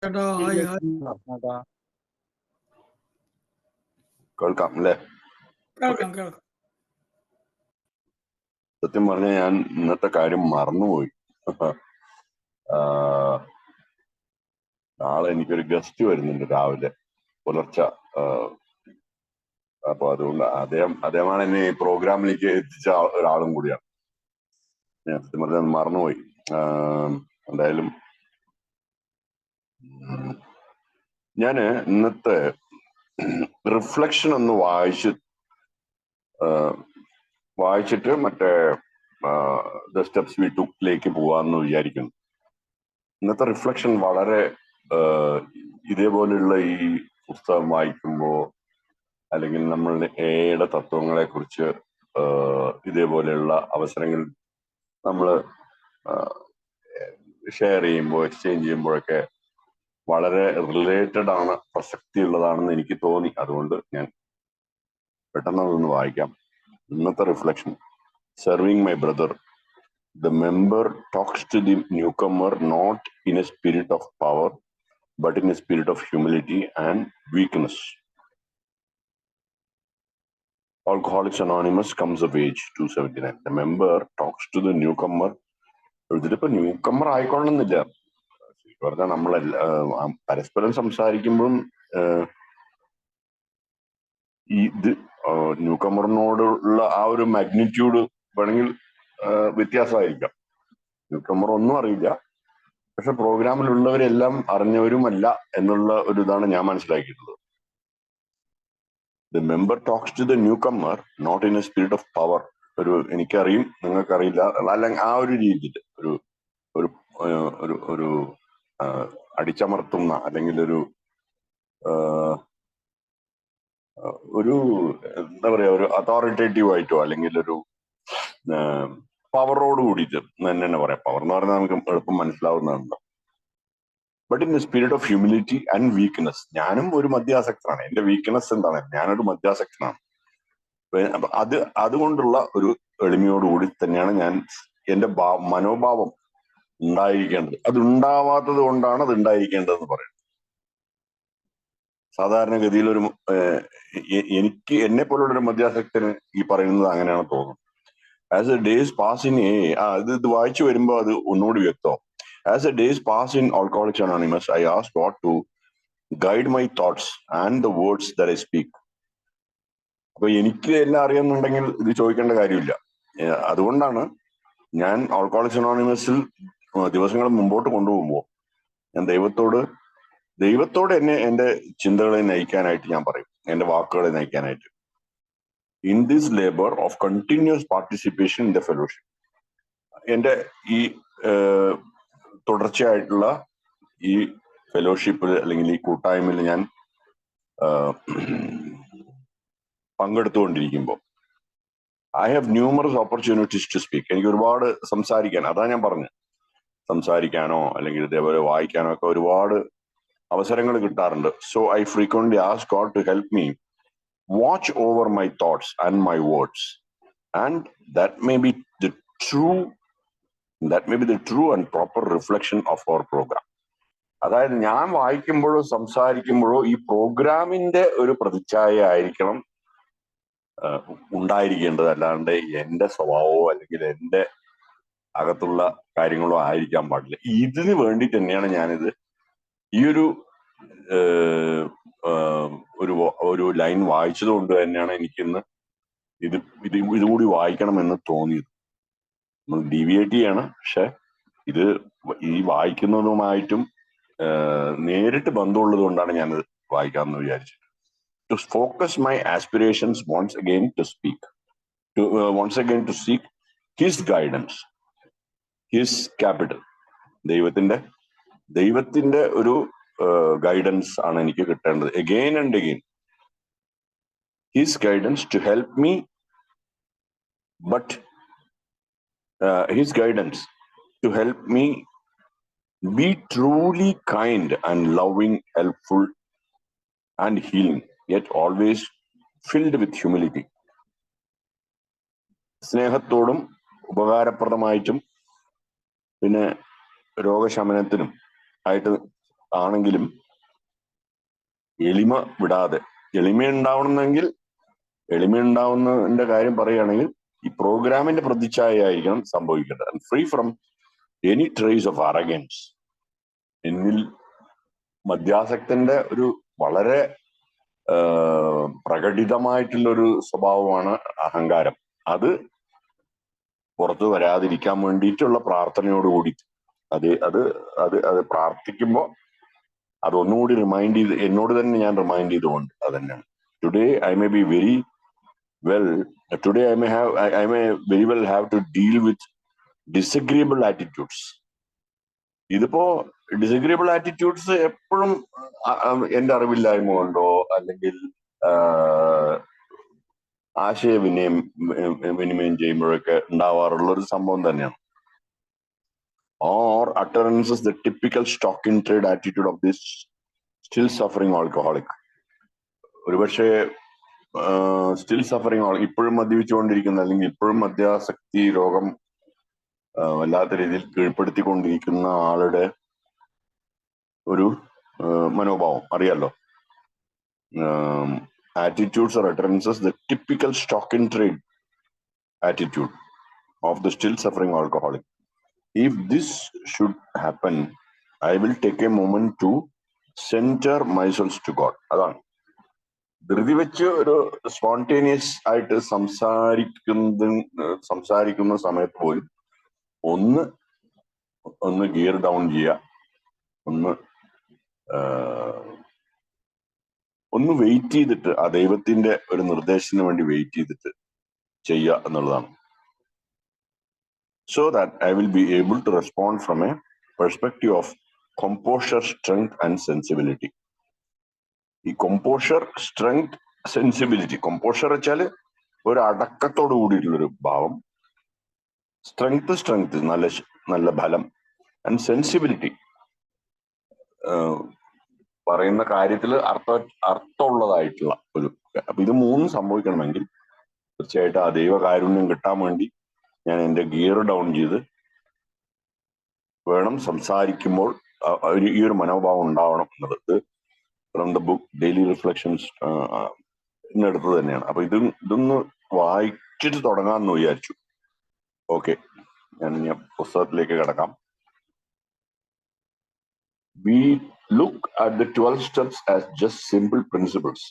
ചേട്ടാ hi hi കേൾക്കാം അല്ലേ? കേൾക്കാം കേൾക്കാം. സത്യം പറഞ്ഞ ഞാൻ ഇന്നത്തെ കാര്യം മറന്നുപോയി. നാളെ എനിക്കൊരു ഗസ്റ്റ് വരുന്നുണ്ട് രാവിലെ പുലർച്ചെ. അപ്പൊ അതുകൊണ്ട് അദ്ദേഹമാണ് എന്നെ ഈ പ്രോഗ്രാമിലേക്ക് എത്തിച്ച ഒരാളും കൂടിയാണ്. ഞാൻ സത്യം പറഞ്ഞാൽ മറന്നുപോയി. എന്തായാലും ഞാന് ഇന്നത്തെ റിഫ്ലക്ഷൻ ഒന്ന് വായിച്ചിട്ട് മറ്റേ ദ സ്റ്റെപ്സ് വി ടുക്കിലേക്ക് പോവാന്ന് വിചാരിക്കുന്നു. ഇന്നത്തെ റിഫ്ലക്ഷൻ വളരെ ഇതേപോലെയുള്ള ഈ പുസ്തകം വായിക്കുമ്പോൾ അല്ലെങ്കിൽ നമ്മളുടെ എയുടെ തത്വങ്ങളെ കുറിച്ച് ഇതേപോലെയുള്ള അവസരങ്ങൾ നമ്മൾ ഷെയർ ചെയ്യുമ്പോൾ എക്സ്ചേഞ്ച് ചെയ്യുമ്പോഴൊക്കെ വളരെ റിലേറ്റഡ് ആണ്, പ്രസക്തിയുള്ളതാണെന്ന് എനിക്ക് തോന്നി. അതുകൊണ്ട് ഞാൻ പെട്ടെന്ന് അതൊന്ന് വായിക്കാം. ഇന്നത്തെ reflection: serving my brother. The member talks to the newcomer not in a spirit of power, but in a spirit of humility and weakness. Alcoholics Anonymous comes of age, 279. The member talks to the newcomer. ഇതിലിപ്പോ new കമ്മർ ആയിക്കൊള്ളുന്നില്ല. പറഞ്ഞാൽ നമ്മൾ പരസ്പരം സംസാരിക്കുമ്പോഴും ഇത് new കമ്മറിനോടുള്ള ആ ഒരു magnitude വേണമെങ്കിൽ വ്യത്യാസമായിരിക്കാം. New കമ്മർ ഒന്നും അറിയില്ല, പക്ഷെ പ്രോഗ്രാമിലുള്ളവരെല്ലാം അറിഞ്ഞവരുമല്ല എന്നുള്ള ഒരു ഇതാണ് ഞാൻ മനസ്സിലാക്കിയിട്ടുള്ളത്. The member talks to the newcomer not in a spirit of power. ഒരു എനിക്കറിയും നിങ്ങൾക്കറിയില്ല അല്ലെങ്കിൽ ആ ഒരു രീതിയിൽ ഒരു ഒരു ഒരു ഒരു അടിച്ചമർത്തുന്ന അല്ലെങ്കിൽ ഒരു എന്താ പറയാ ഒരു അതോറിറ്റേറ്റീവ് ആയിട്ടോ അല്ലെങ്കിൽ ഒരു പവറോട് കൂടിയിട്ട് തന്നെ പറയാം. പവർ എന്ന് പറഞ്ഞാൽ നമുക്ക് എളുപ്പം മനസ്സിലാവുന്നതാണ്. But in the spirit of humility and weakness. ഞാനും ഒരു മധ്യാസക്തനാണ്. എന്റെ വീക്ക്നെസ് എന്താണ്? ഞാനൊരു മധ്യാസക്തനാണ്. അതുകൊണ്ടുള്ള ഒരു എളിമയോടുകൂടി തന്നെയാണ് ഞാൻ എന്റെ മനോഭാവം ഉണ്ടായിരിക്കേണ്ടത്. അത് ഉണ്ടാവാത്തത് കൊണ്ടാണ് അത് ഉണ്ടായിരിക്കേണ്ടതെന്ന് പറയുന്നത്. സാധാരണഗതിയിൽ എനിക്ക് എന്നെ പോലുള്ള ഒരു മധ്യാസക്തന് ഈ പറയുന്നത് അങ്ങനെയാണ് തോന്നുന്നത്. As a days pass in ഇത് വായിച്ചു വരുമ്പോൾ അത് ഒന്നുകൂടി വ്യക്തമാവും. As a days pass in Alcoholics Anonymous, I ask God to guide my thoughts and the words that I speak. അപ്പൊ എനിക്ക് എല്ലാം അറിയുന്നുണ്ടെങ്കിൽ ഇത് ചോദിക്കേണ്ട കാര്യമില്ല. അതുകൊണ്ടാണ് ഞാൻ Alcoholics Anonymousൽ ദിവസങ്ങൾ മുമ്പോട്ട് കൊണ്ടുപോകുമ്പോൾ ഞാൻ ദൈവത്തോട് എന്നെ എന്റെ ചിന്തകളെ നയിക്കാനായിട്ട് ഞാൻ പറയും, എന്റെ വാക്കുകളെ നയിക്കാനായിട്ട്. In this labour of continuous participation in the fellowship. എന്റെ ഈ തുടർച്ചയായിട്ടുള്ള ഈ ഫെലോഷിപ്പിൽ അല്ലെങ്കിൽ ഈ കൂട്ടായ്മയിൽ ഞാൻ പങ്കെടുത്തുകൊണ്ടിരിക്കുമ്പോൾ I have numerous opportunities to speak. എനിക്ക് ഒരുപാട് സംസാരിക്കാൻ, അതാ ഞാൻ പറഞ്ഞു, സംസാരിക്കാനോ അല്ലെങ്കിൽ ഇതേപോലെ വായിക്കാനോ ഒക്കെ ഒരുപാട് അവസരങ്ങൾ കിട്ടാറുണ്ട്. So I frequently ask God to help me watch over my thoughts and my words and that may be the true and proper reflection of our program. അതായത് ഞാൻ വായിക്കുമ്പോഴോ സംസാരിക്കുമ്പോഴോ ഈ പ്രോഗ്രാമിന്റെ ഒരു പ്രതിച്ഛായ ആയിരിക്കണം ഉണ്ടായിരിക്കേണ്ടത്, അല്ലാണ്ട് എന്റെ സ്വഭാവമോ അല്ലെങ്കിൽ എന്റെ അകത്തുള്ള കാര്യങ്ങളോ ആയിരിക്കാൻ പാടില്ല. ഇതിന് വേണ്ടി തന്നെയാണ് ഞാനിത് ഈ ഒരു ലൈൻ വായിച്ചത് കൊണ്ട് തന്നെയാണ് എനിക്കിന്ന് ഇതുകൂടി വായിക്കണമെന്ന് തോന്നിയത്. നമ്മൾ ഡീവിയേറ്റ് ചെയ്യാണ്, പക്ഷെ ഇത് ഈ വായിക്കുന്നതുമായിട്ടും നേരിട്ട് ബന്ധമുള്ളത് കൊണ്ടാണ് ഞാനത് വായിക്കാമെന്ന് വിചാരിച്ചത്. To focus my aspirations once again to seek his guidance, his capital. ദൈവത്തിന്റെ ഒരു ഗൈഡൻസ് ആണ് എനിക്ക് കിട്ടേണ്ടത്. again and again his guidance to help me, but his guidance to help me be truly kind and loving, helpful and healing, yet always filled with humility. സ്നേഹത്തോടും ഉപകാരപ്രദമായിട്ടും പിന്നെ രോഗശമനത്തിനും ആയിട്ട് ആണെങ്കിലും എളിമ വിടാതെ, എളിമയുണ്ടാവുന്നതിന്റെ കാര്യം പറയുകയാണെങ്കിൽ ഈ പ്രോഗ്രാമിന്റെ പ്രതിച്ഛായ ആയിരിക്കണം സംഭവിക്കേണ്ടത്. Free from any trace of arrogance. എന്നിൽ മദ്യാസക്തന്റെ ഒരു വളരെ പ്രകടിതമായിട്ടുള്ള ഒരു സ്വഭാവമാണ് അഹങ്കാരം. അത് പുറത്തു വരാതിരിക്കാൻ വേണ്ടിയിട്ടുള്ള പ്രാർത്ഥനയോടുകൂടി അത് പ്രാർത്ഥിക്കുമ്പോൾ അതൊന്നുകൂടി റിമൈൻഡ് ചെയ്ത് എന്നോട് തന്നെ ഞാൻ റിമൈൻഡ് ചെയ്തുകൊണ്ട് അത് തന്നെയാണ്. Today I may be very well today I may very well have to deal with disagreeable attitudes. ഇതിപ്പോ ഡിസഗ്രിയബിൾ ആറ്റിറ്റ്യൂഡ്സ് എപ്പോഴും എന്റെ അറിവില്ലായ്മ കൊണ്ടോ അല്ലെങ്കിൽ ആശയവിനിമയം ചെയ്യുമ്പോഴൊക്കെ ഉണ്ടാവാറുള്ള ഒരു സംഭവം തന്നെയാണ്. Or utterances the typical stock in trade attitude of this still suffering alcoholic. ഒരുപക്ഷെ സ്റ്റിൽ സഫറിങ് ഇപ്പോഴും മദ്യപിച്ചുകൊണ്ടിരിക്കുന്ന അല്ലെങ്കിൽ ഇപ്പോഴും മദ്യാസക്തി രോഗം വല്ലാത്ത രീതിയിൽ കീഴ്പ്പെടുത്തിക്കൊണ്ടിരിക്കുന്ന ആളുടെ ഒരു മനോഭാവം അറിയാലോ. Attitudes or utterances the typical stock in trade attitude of the still suffering alcoholic. If this should happen, I will take a moment to center myself to God. അതാണ് ധൃതി വെച്ച് ഒരു സ്പോണ്ടേനിയസ് ആയിട്ട് സംസാരിക്കുന്ന സമയത്ത് പോലും ഒന്ന് ഗിയർ ഡൗൺ ചെയ്യുക, ഒന്ന് വെയിറ്റ് ചെയ്തിട്ട് ആ ദൈവത്തിന്റെ ഒരു നിർദ്ദേശത്തിന് വേണ്ടി വെയിറ്റ് ചെയ്തിട്ട് ചെയ്യുക എന്നുള്ളതാണ്. So that I will be able to respond from a perspective of composure, strength and sensibility. ഈ composure, strength, sensibility. composure വെച്ചാല് ഒരു അടക്കത്തോട് കൂടിയിട്ടുള്ളൊരു ഭാവം, strength നല്ല ബലം, ആൻഡ് സെൻസിബിലിറ്റി പറയുന്ന കാര്യത്തിൽ അർത്ഥമുള്ളതായിട്ടുള്ള ഒരു. അപ്പൊ ഇത് മൂന്നും സംഭവിക്കണമെങ്കിൽ തീർച്ചയായിട്ടും ആ ദൈവകാരുണ്യം കിട്ടാൻ വേണ്ടി ഞാൻ എന്റെ ഗിയർ ഡൗൺ ചെയ്ത് വേണം സംസാരിക്കുമ്പോൾ ഈ ഒരു മനോഭാവം ഉണ്ടാവണം എന്നുള്ളത് from the book daily reflections എടുത്തത് തന്നെയാണ്. അപ്പൊ ഇതൊന്ന് വായിച്ചിട്ട് തുടങ്ങാമെന്ന് വിചാരിച്ചു. ഓക്കെ, ഞാൻ പുസ്തകത്തിലേക്ക് കിടക്കാം. We look at the 12 steps as just simple principles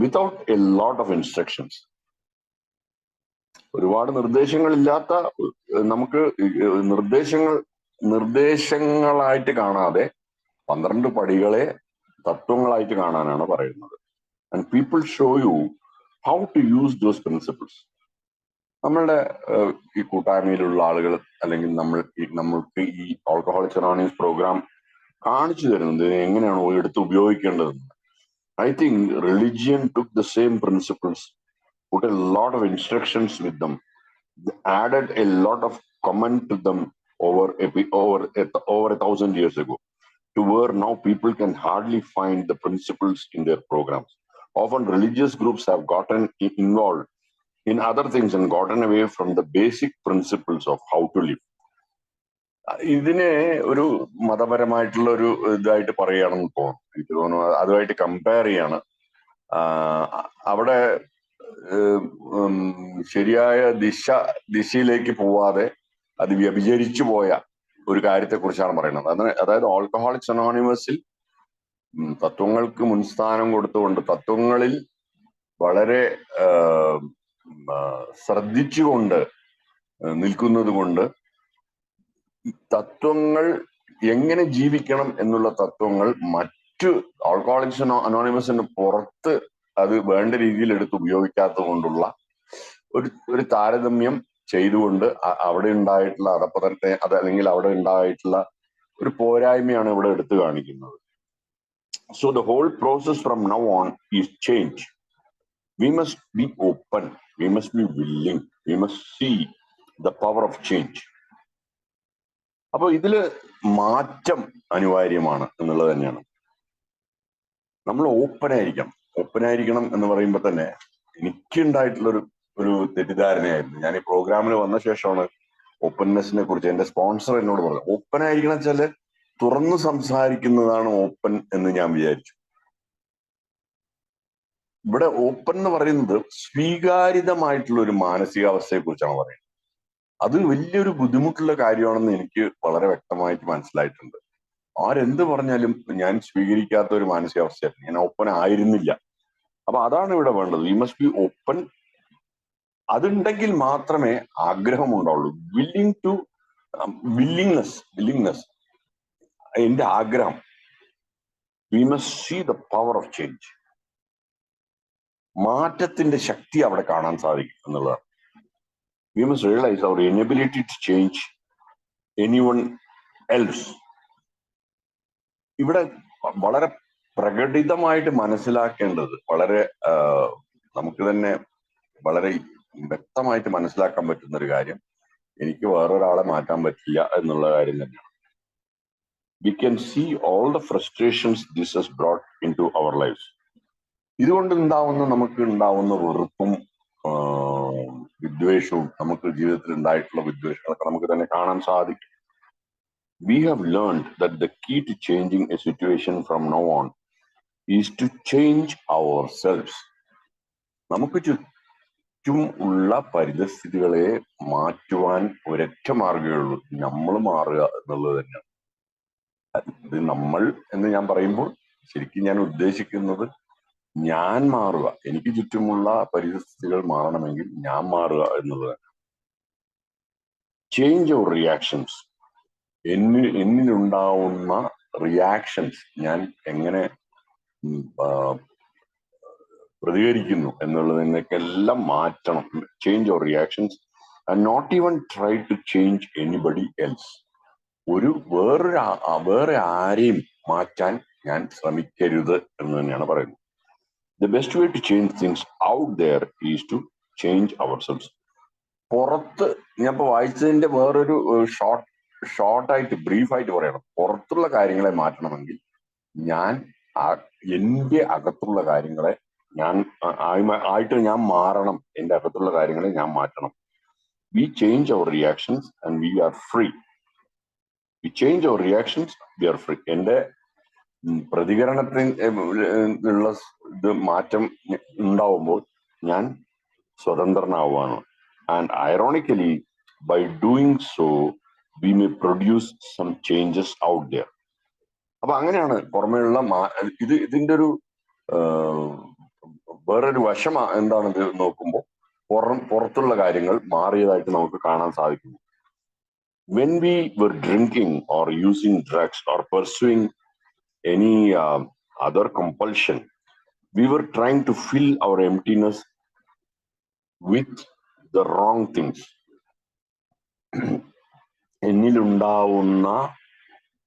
without a lot of instructions. ഒരുപാട് നിർദ്ദേശങ്ങളില്ലാത്ത, നമുക്ക് നിർദ്ദേശങ്ങളായിട്ട് കാണാതെ 12 പടികളെ തത്വങ്ങളായിട്ട് കാണാനാണ് പറയുന്നത്. And people show you how to use those principles. നമ്മളുടെ ഈ കൂട്ടായ്മയിലുള്ള ആളുകൾ അല്ലെങ്കിൽ നമ്മൾക്ക് ഈ ആൽക്കഹോളിക്സ് അനോണിമസ് പ്രോഗ്രാം കാണിച്ചു തരുന്നത് എങ്ങനെയാണോ എടുത്ത് ഉപയോഗിക്കേണ്ടതെന്ന്. I think religion took the same principles, put a lot of instructions with them, added a lot of comment to them over 1,000 years ago, to where now people can hardly find the principles in their programs. Often religious groups have gotten involved in other things and gotten away from the basic principles of how to live. ഇതിനെ ഒരു മതപരമായിട്ടുള്ള ഒരു ഇതായിട്ട് പറയുകയാണെന്ന് തോന്നുന്നു. എനിക്ക് തോന്നുന്നു അതുമായിട്ട് കമ്പയർ ചെയ്യാണ്. അവിടെ ശരിയായ ദിശയിലേക്ക് പോവാതെ അത് വ്യഭിചരിച്ചു പോയ ഒരു കാര്യത്തെ കുറിച്ചാണ് പറയുന്നത്. അതായത് ആൽക്കഹോളിക്സ് അനോണിമസിൽ തത്വങ്ങൾക്ക് മുൻസ്ഥാനം കൊടുത്തുകൊണ്ട്, തത്വങ്ങളിൽ വളരെ ശ്രദ്ധിച്ചുകൊണ്ട് നിൽക്കുന്നത് കൊണ്ട് തത്വങ്ങൾ എങ്ങനെ ജീവിക്കണം എന്നുള്ള തത്വങ്ങൾ മറ്റു ആൽക്കഹോളിക്സ് അനോണിമസിന് പുറത്ത് അത് വേണ്ട രീതിയിൽ എടുത്ത് ഉപയോഗിക്കാത്തത് കൊണ്ടുള്ള ഒരു താരതമ്യം ചെയ്തുകൊണ്ട് അവിടെ ഉണ്ടായിട്ടുള്ള അധപ്പതനത്തെ അല്ലെങ്കിൽ അവിടെ ഉണ്ടായിട്ടുള്ള ഒരു പോരായ്മയാണ് ഇവിടെ എടുത്തു കാണിക്കുന്നത്. So the whole process from now on is change. We must be open, we must be willing, we must see the power of change. അപ്പൊ ഇതില് മാറ്റം അനിവാര്യമാണ് എന്നുള്ളത് തന്നെയാണ്. നമ്മൾ ഓപ്പനായിരിക്കണം എന്ന് പറയുമ്പോൾ തന്നെ എനിക്കുണ്ടായിട്ടുള്ള ഒരു തെറ്റിദ്ധാരണയായിരുന്നു. ഞാൻ ഈ പ്രോഗ്രാമിൽ വന്ന ശേഷമാണ് ഓപ്പൺനെസ്സിനെ കുറിച്ച് എന്റെ സ്പോൺസർ എന്നോട് പറഞ്ഞു, ഓപ്പൺ ആയിരിക്കണം വെച്ചാല് തുറന്നു സംസാരിക്കുന്നതാണ് ഓപ്പൺ എന്ന് ഞാൻ വിചാരിച്ചു. ഇവിടെ ഓപ്പൺ എന്ന് പറയുന്നത് സ്വീകാര്യതമായിട്ടുള്ള ഒരു മാനസികാവസ്ഥയെ കുറിച്ചാണ് പറയുന്നത്. അത് വലിയൊരു ബുദ്ധിമുട്ടുള്ള കാര്യമാണെന്ന് എനിക്ക് വളരെ വ്യക്തമായിട്ട് മനസ്സിലായിട്ടുണ്ട്. ആരെന്ത് പറഞ്ഞാലും ഞാൻ സ്വീകരിക്കാത്ത ഒരു മാനസികാവസ്ഥയായിരുന്നു. ഞാൻ ഓപ്പൺ ആയിരുന്നില്ല. അപ്പൊ അതാണ് ഇവിടെ വേണ്ടത്. We must be open. അതുണ്ടെങ്കിൽ മാത്രമേ ആഗ്രഹം ഉണ്ടാവുള്ളൂ. വില്ലിങ്നെസ് എന്റെ ആഗ്രഹം. We must see the power of change. മാറ്റത്തിന്റെ ശക്തി അവിടെ കാണാൻ സാധിക്കും എന്നുള്ളതാണ്. We must realise our inability to change anyone else. ഇവിടെ വളരെ പ്രകടിതമായിട്ട് മനസ്സിലാക്കേണ്ടത്, വളരെ നമുക്ക് തന്നെ വളരെ വ്യക്തമായിട്ട് മനസ്സിലാക്കാൻ പറ്റുന്ന ഒരു കാര്യം, എനിക്ക് വേറൊരാളെ മാറ്റാൻ പറ്റില്ല എന്നുള്ള കാര്യം തന്നെയാണ്. We can see all the frustrations this has brought into our lifes. ഇതുകൊണ്ട് നമുക്ക് ഉണ്ടാവുന്ന വെറുപ്പും വിദ്വേഷവും, നമുക്ക് ജീവിതത്തിൽ ഉണ്ടായിട്ടുള്ള വിദ്വേഷങ്ങളൊക്കെ നമുക്ക് തന്നെ കാണാൻ സാധിക്കും. We have learned that the key to changing a situation from now on is to change ourselves. നമുക്ക് ചുറ്റും ഉള്ള പരിതസ്ഥിതികളെ മാറ്റുവാൻ ഒരൊറ്റ മാർഗ്ഗമേ ഉള്ളൂ, നമ്മൾ മാറുക എന്നുള്ളത് തന്നെയാണ്. ഇത് നമ്മൾ എന്ന് ഞാൻ പറയുമ്പോൾ ശരിക്കും ഞാൻ ഉദ്ദേശിക്കുന്നത് ഞാൻ മാറുക. എനിക്ക് ചുറ്റുമുള്ള പരിതസ്ഥിതികൾ മാറണമെങ്കിൽ ഞാൻ മാറുക എന്നുള്ളത്. Change our reactions. എന്നിലുണ്ടാവുന്ന റിയാക്ഷൻസ്, ഞാൻ എങ്ങനെ പ്രതികരിക്കുന്നു എന്നുള്ളതിനൊക്കെല്ലാം മാറ്റണം. Change our reactions and not even try to change anybody else. വേറെ ആരെയും മാറ്റാൻ ഞാൻ ശ്രമിക്കരുത് എന്ന് തന്നെയാണ് പറയുന്നത്. The best way to change things out there is to change ourselves. പുറത്ത് ഞാൻ ഇപ്പൊ വായിച്ചതിന്റെ വേറൊരു ഷോർട്ടായിട്ട് ബ്രീഫായിട്ട് പറയണം. പുറത്തുള്ള കാര്യങ്ങളെ മാറ്റണമെങ്കിൽ എന്റെ അകത്തുള്ള കാര്യങ്ങളെ ഞാൻ മാറണം. എന്റെ അകത്തുള്ള കാര്യങ്ങളെ ഞാൻ മാറ്റണം. We change our reactions and we are free. We change our reactions, we are free. എന്റെ പ്രതികരണത്തിനുള്ള ഇത് മാറ്റം ഉണ്ടാവുമ്പോൾ ഞാൻ സ്വതന്ത്രനാവുകയാണ്. And ironically by doing so we may produce some changes out there. അപ്പൊ അങ്ങനെയാണ് പുറമേയുള്ള ഇതിന്റെ ഒരു വേറൊരു വശം എന്താണിത് നോക്കുമ്പോൾ പുറത്തുള്ള കാര്യങ്ങൾ മാറിയതായിട്ട് നമുക്ക് കാണാൻ സാധിക്കുന്നു. When we were drinking or using drugs or pursuing any other compulsion, we were trying to fill our emptiness with the wrong things. എന്നിലുണ്ടാവുന്ന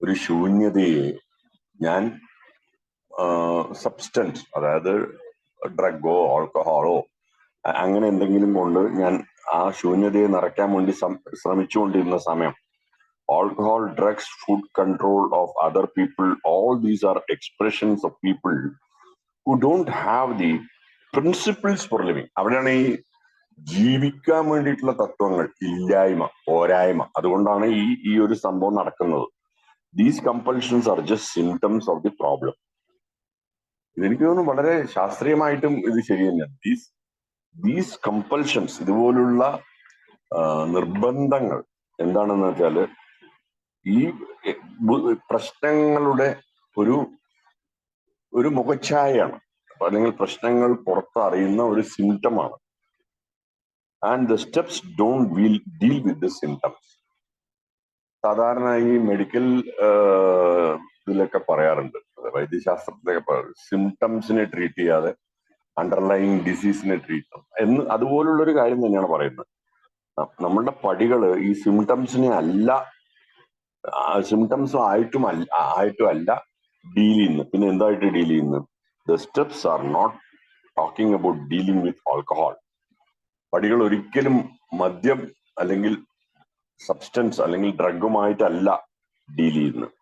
ഒരു ശൂന്യതയെ ഞാൻ സബ്സ്റ്റൻസ്, അതായത് ഡ്രഗോ ആൽക്കഹോളോ അങ്ങനെ എന്തെങ്കിലും കൊണ്ട് ഞാൻ ആ ശൂന്യതയെ നിറയ്ക്കാൻ വേണ്ടി ശ്രമിച്ചുകൊണ്ടിരുന്ന സമയം, alcohol, drugs, food control of other people, all these are expressions of people who don't have the principles for living. അവിടെയാണ് ഈ ജീവിക്കാൻ വേണ്ടിയിട്ടുള്ള തത്വങ്ങൾ, ഇല്ലായ്മ, പോരായ്മ. അതുകൊണ്ടാണ് ഈ ഒരു സംഭവം നടക്കുന്നത്. These compulsions are just symptoms of the problem. ഇതെനിക്ക് തോന്നുന്നു വളരെ ശാസ്ത്രീയമായിട്ടും ഇത് ശരി തന്നെയാണ്. These compulsions, ഇതുപോലുള്ള നിർബന്ധങ്ങൾ എന്താണെന്ന് വെച്ചാല് ഈ പ്രശ്നങ്ങളുടെ ഒരു മുഖച്ഛായയാണ്, അല്ലെങ്കിൽ പ്രശ്നങ്ങൾ പുറത്തറിയുന്ന ഒരു സിംറ്റമാണ്. And the steps don't deal with the symptoms. സാധാരണ ഈ മെഡിക്കൽ ഇതിലൊക്കെ പറയാറുണ്ട്, വൈദ്യശാസ്ത്രത്തിലൊക്കെ പറയാറുണ്ട്, സിംറ്റംസിനെ ട്രീറ്റ് ചെയ്യാതെ അണ്ടർലൈങ് ഡിസീസിനെ ട്രീറ്റ് ചെയ്യണം എന്ന്. അതുപോലുള്ളൊരു കാര്യം തന്നെയാണ് പറയുന്നത്. നമ്മളുടെ പടികള് ഈ സിംറ്റംസും ആയിട്ടും അല്ല ഡീൽ ചെയ്യുന്നത്. പിന്നെ എന്തായിട്ട് ഡീൽ ചെയ്യുന്നത്? The steps are not talking about dealing with alcohol. പടികൾ ഒരിക്കലും മദ്യം അല്ലെങ്കിൽ സബ്സ്റ്റൻസ് അല്ലെങ്കിൽ ഡ്രഗുമായിട്ടല്ല ഡീൽ ചെയ്യുന്നത്.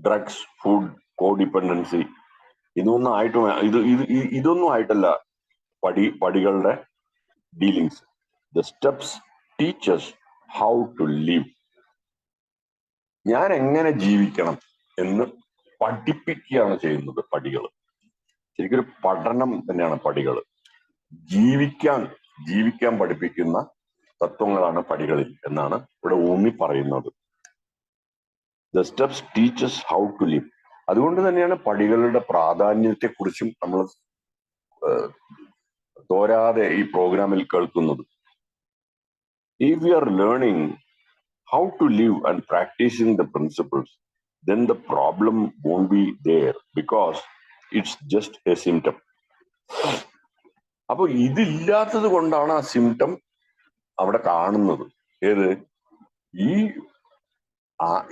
ഡ്രഗ്സ്, ഫുഡ്, കോഡിപെൻഡൻസി, ഇതൊന്നും ആയിട്ടല്ല പടികളുടെ dealings. The steps teaches how to live. ഞാൻ എങ്ങനെ ജീവിക്കണം എന്ന് പഠിപ്പിക്കുകയാണ് ചെയ്യുന്നത് പടികൾ. ശരിക്കൊരു പഠനം തന്നെയാണ് പടികൾ. ജീവിക്കാൻ പഠിപ്പിക്കുന്ന തത്വങ്ങളാണ് പടികളിൽ എന്നാണ് ഇവിടെ ഊന്നി പറയുന്നത്. The steps teaches how to live. അതുകൊണ്ട് തന്നെയാണ് പടികളുടെ പ്രാധാന്യത്തെ കുറിച്ചും നമ്മൾ തോരാതെ ഈ പ്രോഗ്രാമിൽ കേൾക്കുന്നത്. If we are learning how to live and practicing the principles, then the problem won't be there because it's just a symptom. അപ്പൊ ഇതില്ലാത്തത് കൊണ്ടാണ് ആ സിംറ്റം അവിടെ കാണുന്നത്. ഏത്?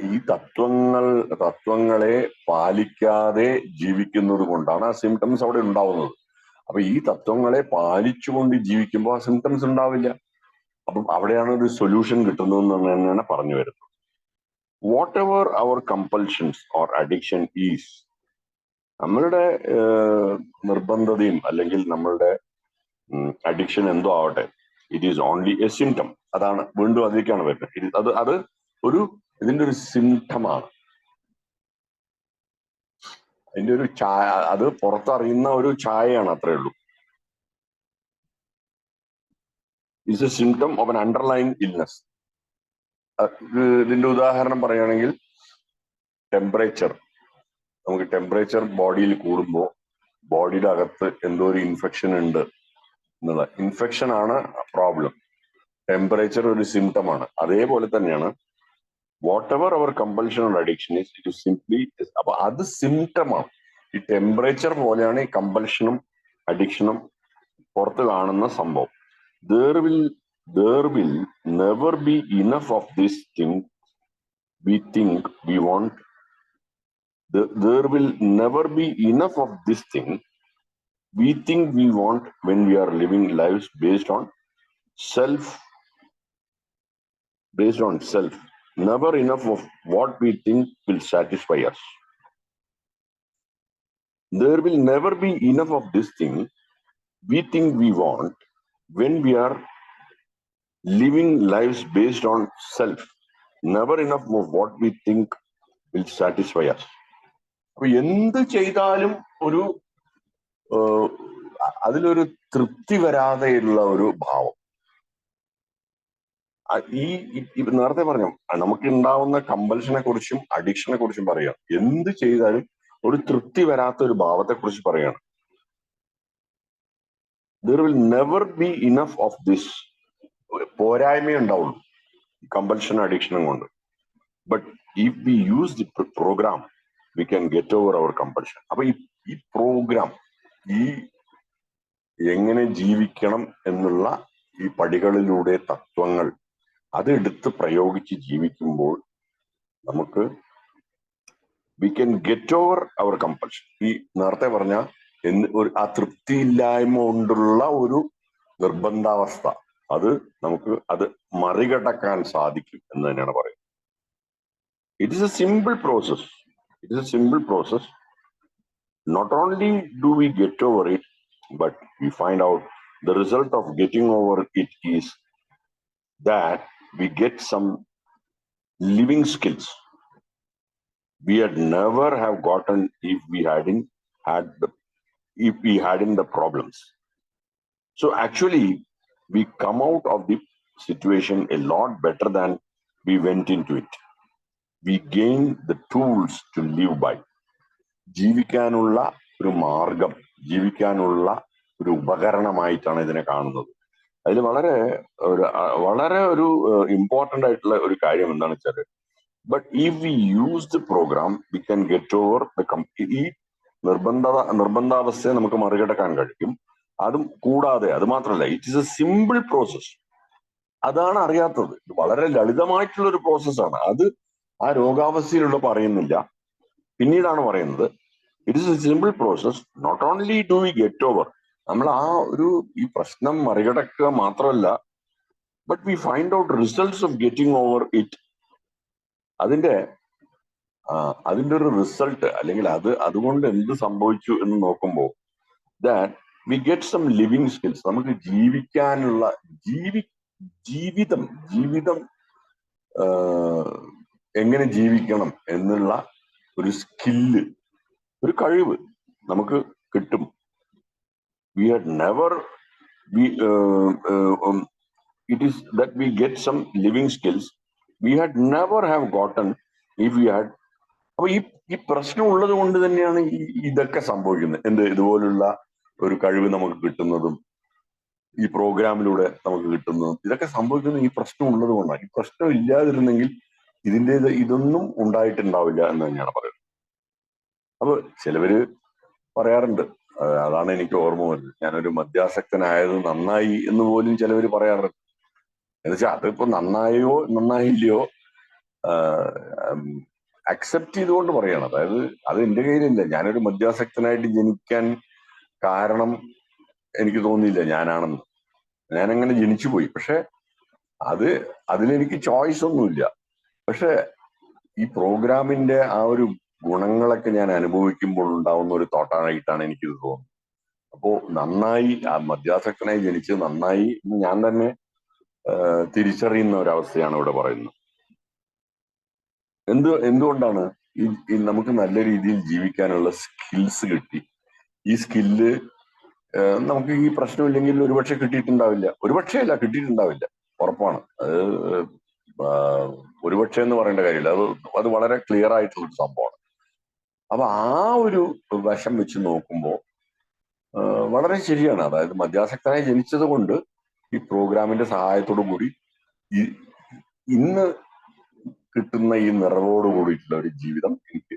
ഈ തത്വങ്ങളെ പാലിക്കാതെ ജീവിക്കുന്നത് കൊണ്ടാണ് ആ സിംറ്റംസ് അവിടെ ഉണ്ടാവുന്നത്. അപ്പൊ ഈ തത്വങ്ങളെ പാലിച്ചുകൊണ്ട് ജീവിക്കുമ്പോൾ ആ സിംറ്റംസ് ഉണ്ടാവില്ല. അപ്പം അവിടെയാണ് ഒരു സൊല്യൂഷൻ കിട്ടുന്നതെന്ന് തന്നെയാണ് പറഞ്ഞു വരുന്നത്. Whatever our compulsions or addiction is, നമ്മളുടെ നിർബന്ധതയും അല്ലെങ്കിൽ നമ്മളുടെ അഡിക്ഷൻ എന്തോ ആവട്ടെ, it is only a symptom. അതാണ് വീണ്ടും അതിലേക്കാണ് വരുന്നത്. അത് ഇതിന്റെ ഒരു സിംറ്റമാണ്. അതിന്റെ ഒരു ഛായ, അത് പുറത്തറിയുന്ന ഒരു ഛായയാണ്, അത്രേ ഉള്ളൂ. It's A symptom of N underline illness. ഇതിന്റെ ഉദാഹരണം പറയുകയാണെങ്കിൽ ടെമ്പറേച്ചർ. നമുക്ക് ടെമ്പറേച്ചർ ബോഡിയിൽ കൂടുമ്പോൾ ബോഡിയുടെ അകത്ത് എന്തോ ഒരു ഇൻഫെക്ഷൻ ഉണ്ട് എന്നുള്ള ഇൻഫെക്ഷൻ ആണ് പ്രോബ്ലം. ടെമ്പറേച്ചർ ഒരു സിംറ്റം ആണ്. അതേപോലെ തന്നെയാണ് whatever our compulsion or addiction is, it simply. അപ്പൊ അത് സിംറ്റമാണ്. ഈ ടെമ്പറേച്ചർ പോലെയാണ് ഈ കമ്പൽഷനും അഡിക്ഷനും പുറത്ത് കാണുന്ന സംഭവം. There will never be enough of this thing we think we want. There will never be enough of this thing we think we want when we are living lives based on self. Never enough of what we think will satisfy us. There will never be enough of this thing we think we want when we are living lives based on self. Never enough of what we think will satisfy us. അപ്പൊ എന്ത് ചെയ്താലും അതിലൊരു തൃപ്തി വരാതെയുള്ള ഒരു ഭാവം. നേരത്തെ പറഞ്ഞു, നമുക്ക് ഉണ്ടാവുന്ന കമ്പൽഷനെ കുറിച്ചും അഡിക്ഷനെ കുറിച്ചും പറയാം. എന്ത് ചെയ്താലും ഒരു തൃപ്തി വരാത്ത ഒരു ഭാവത്തെ കുറിച്ച് പറയാണ്. There will never be enough of this. പോരായ്മ ഉണ്ടാവുള്ളൂ കമ്പൽഷൻ അഡിക്ഷനും കൊണ്ട്. But if we use the program we can get over our compulsion. അപ്പൊ ഈ പ്രോഗ്രാം, ഈ എങ്ങനെ ജീവിക്കണം എന്നുള്ള ഈ പടികളിലൂടെ തത്വങ്ങൾ അതെടുത്ത് പ്രയോഗിച്ച് ജീവിക്കുമ്പോൾ നമുക്ക് we can get over our compulsion. ഈ നേരത്തെ പറഞ്ഞ ആ തൃപ്തിയില്ലായ്മ കൊണ്ടുള്ള ഒരു നിർബന്ധാവസ്ഥ, അത് നമുക്ക് അത് മറികടക്കാൻ സാധിക്കും എന്ന് തന്നെയാണ് പറയുന്നത്. It is a simple process. Not only do we get over it, but we find out the result of getting over it is that we get some living skills we had never have gotten if we hadn't the problems. So actually we come out of the situation a lot better than we went into it. We gain the tools to live by. ജീവിക്കാനുള്ള ഒരു മാർഗം, ജീവിക്കാനുള്ള ഒരു ഉപകരണമായിട്ടാണ് ഇതിനെ കാണുന്നത്. അതിൽ വളരെ ഒരു ഇമ്പോർട്ടന്റ് ആയിട്ടുള്ള ഒരു കാര്യം എന്താണെന്ന് വെച്ചാൽ, but if we use the program we can get over ഈ നിർബന്ധാവസ്ഥയെ നമുക്ക് മറികടക്കാൻ കഴിയും. അതും കൂടാതെ, അത് മാത്രമല്ല, it is a simple process. അതാണ് അറിയാത്തത്. വളരെ ലളിതമായിട്ടുള്ള ഒരു പ്രോസസ്സാണ്. അത് ആ രോഗാവസ്ഥയിലുള്ള പറയുന്നില്ല, പിന്നീടാണ് പറയുന്നത്. It is a simple process. Not only do we get over, നമ്മൾ ഈ പ്രശ്നം മറികടക്കുക മാത്രമല്ല, but we find out results of getting over it. അതിന്റെ ഒരു റിസൾട്ട്, അല്ലെങ്കിൽ അതുകൊണ്ട് എന്ത് സംഭവിച്ചു എന്ന് നോക്കുമ്പോൾ that we get some living skills. നമുക്ക് ജീവിക്കാനുള്ള ജീവിതം എങ്ങനെ ജീവിക്കണം എന്നുള്ള ഒരു സ്കില്ല്, ഒരു കഴിവ് നമുക്ക് കിട്ടും. We had never it is that we get some living skills we had never have gotten if we had. അപ്പൊ ഈ പ്രശ്നം ഉള്ളത് കൊണ്ട് തന്നെയാണ് ഇതൊക്കെ സംഭവിക്കുന്നത്. ഇതുപോലുള്ള ഒരു കഴിവ് നമുക്ക് കിട്ടുന്നതും ഈ പ്രോഗ്രാമിലൂടെ നമുക്ക് കിട്ടുന്നതും ഇതൊക്കെ സംഭവിക്കുന്നത് ഈ പ്രശ്നം ഉള്ളത് കൊണ്ടാണ്. ഈ പ്രശ്നം ഇല്ലാതിരുന്നെങ്കിൽ ഇതൊന്നും ഉണ്ടായിട്ടുണ്ടാവില്ല എന്ന് തന്നെയാണ് പറയുന്നത്. അപ്പൊ ചിലവര് പറയാറുണ്ട്, അതാണ് എനിക്ക് ഓർമ്മ വരുന്നത്, ഞാനൊരു മദ്യാസക്തനായത് നന്നായി എന്ന് പോലും ചിലവര് പറയാറുണ്ട്. എന്നുവെച്ചാൽ അതിപ്പോ നന്നായില്ലയോ അക്സെപ്റ്റ് ചെയ്തുകൊണ്ട് പറയണം. അതായത് അത് എന്റെ കയ്യിലില്ല. ഞാനൊരു മദ്യാസക്തനായിട്ട് ജനിക്കാൻ കാരണം എനിക്ക് തോന്നിയില്ല ഞാനാണെന്ന്. ഞാനങ്ങനെ ജനിച്ചു പോയി. പക്ഷെ അതിലെനിക്ക് ചോയ്സ് ഒന്നുമില്ല. പക്ഷെ ഈ പ്രോഗ്രാമിന്റെ ആ ഒരു ഗുണങ്ങളൊക്കെ ഞാൻ അനുഭവിക്കുമ്പോൾ ഉണ്ടാവുന്ന ഒരു തോട്ടായിട്ടാണ് എനിക്കിത് തോന്നുന്നത്. അപ്പോ നന്നായി, ആ മദ്യാസക്തനായി ജനിച്ച് നന്നായി എന്ന് ഞാൻ തന്നെ തിരിച്ചറിയുന്ന ഒരവസ്ഥയാണ് ഇവിടെ പറയുന്നത്. എന്തുകൊണ്ടാണ് നമുക്ക് നല്ല രീതിയിൽ ജീവിക്കാനുള്ള സ്കിൽസ് കിട്ടി. ഈ സ്കില്ല് നമുക്ക് ഈ പ്രശ്നമില്ലെങ്കിൽ ഒരുപക്ഷെ കിട്ടിയിട്ടുണ്ടാവില്ല. കിട്ടിയിട്ടുണ്ടാവില്ല, ഉറപ്പാണ്. അത് ഒരുപക്ഷെ എന്ന് പറയേണ്ട കാര്യമില്ല. അത് വളരെ ക്ലിയർ ആയിട്ടുള്ളൊരു സംഭവമാണ്. അപ്പൊ ആ ഒരു വശം വെച്ച് നോക്കുമ്പോൾ വളരെ ശരിയാണ്. അതായത് മദ്യാസക്തനായി ജനിച്ചത് കൊണ്ട് ഈ പ്രോഗ്രാമിന്റെ സഹായത്തോടു കൂടി ഇന്ന് കിട്ടുന്ന ഈ നിറവോട് കൂടിയിട്ടുള്ള ഒരു ജീവിതം എനിക്ക്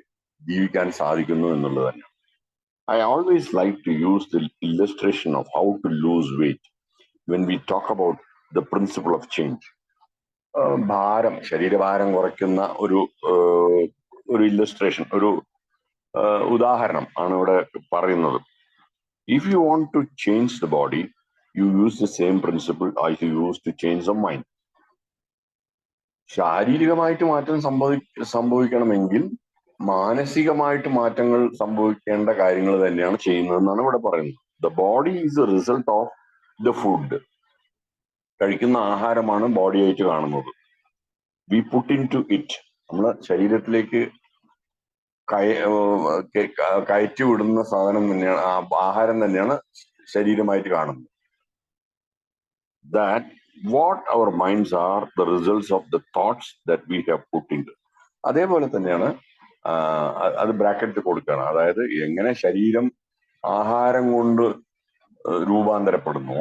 ജീവിക്കാൻ സാധിക്കുന്നു എന്നുള്ളത് തന്നെയാണ്. I always like to use the illustration of how to lose weight when we talk about the principle of change. ശരീരഭാരം കുറയ്ക്കുന്ന ഒരു ഇല്ലസ്ട്രേഷൻ, ഒരു ഉദാഹരണം ആണ് ഇവിടെ പറയുന്നത്. If you want to change the body, you use the same principle as you use to change the mind. ശാരീരികമായിട്ട് മാറ്റം സംഭവിക്കണമെങ്കിൽ മാനസികമായിട്ട് മാറ്റങ്ങൾ സംഭവിക്കേണ്ട കാര്യങ്ങൾ തന്നെയാണ് ചെയ്യുന്നതെന്നാണ് ഇവിടെ പറയുന്നത്. The body is a result of the food. കഴിക്കുന്ന ആഹാരമാണ് ബോഡി ആയിട്ട് കാണുന്നത്. We put into it, നമ്മളെ ശരീരത്തിലേക്ക് കയറ്റി വിടുന്ന സാധനം തന്നെയാണ്, ആഹാരം തന്നെയാണ് ശരീരമായിട്ട് കാണുന്നത്. That what our minds are the results of the thoughts that we have put into. അതേപോലെ തന്നെയാണ് അത് ബ്രാക്കറ്റ് കൊടുക്കുകയാണ്. അതായത് എങ്ങനെ ശരീരം ആഹാരം കൊണ്ട് രൂപാന്തരപ്പെടുന്നു,